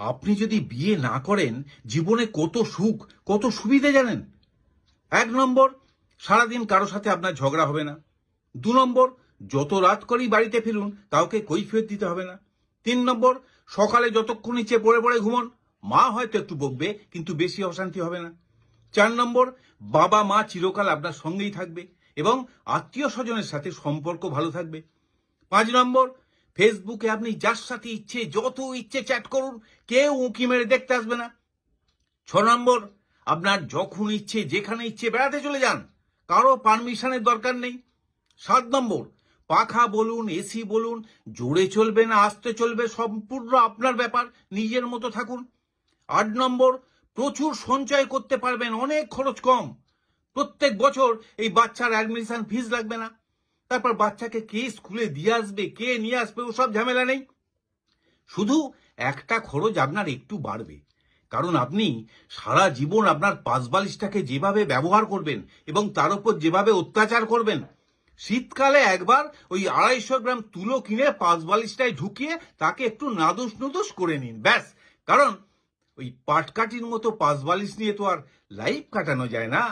আপনি যদি বিয়ে না করেন জীবনে কত সুখ কত সুবিধে জানেন? 1 নম্বর, সারাদিন কারো সাথে আপনার ঝগড়া হবে না। 2 নম্বর, যত রাত করেই বাড়িতে ফিরুন কাউকে কৈফিয়ত দিতে হবে না। 3 নম্বর, সকালে যতক্ষণ ইচ্ছে পড়ে পড়ে ঘুমন, মা হয়তো একটু বকবে কিন্তু বেশি অশান্তি হবে না। 4 নম্বর, বাবা মা চিরকাল আপনার সঙ্গেই থাকবে এবং আত্মীয় স্বজনের সাথে সম্পর্ক ভালো থাকবে। 5 নম্বর, ফেসবুকে আপনি যার সাথে ইচ্ছে যত ইচ্ছে চ্যাট করুন, কেউ উঁকি মেরে দেখতে আসবে না। 6 নম্বর, আপনার যখন ইচ্ছে যেখানে ইচ্ছে বেড়াতে চলে যান, কারো পারমিশনের দরকার নেই। 7 নম্বর, পাখা বলুন এসি বলুন, জোরে চলবে না আস্তে চলবে সম্পূর্ণ আপনার ব্যাপার, নিজের মতো থাকুন। 8 নম্বর, প্রচুর সঞ্চয় করতে পারবেন, অনেক খরচ কম। প্রত্যেক বছর এই বাচ্চার অ্যাডমিশন ফিস লাগবে না। তারপর বাচ্চাকে কে স্কুলে দিয়ে আসবে কে নিয়ে আসবে ওসব ঝামেলা নেই। শুধু একটা খরচ আপনার একটু বাড়বে, কারণ আপনি সারা জীবন আপনার পাঁচবালিশটাকে যেভাবে ব্যবহার করবেন এবং তার উপর যেভাবে অত্যাচার করবেন, শীতকালে একবার ওই 250 গ্রাম তুলো কিনে পাঁচবালিশটায় ঢুকিয়ে তাকে একটু নাদুস নুদুস করে নিন, ব্যাস। কারণ ওই পাটকাঠির মতো পাঁচবালিশ নিয়ে তো আর লাইফ কাটানো যায় না।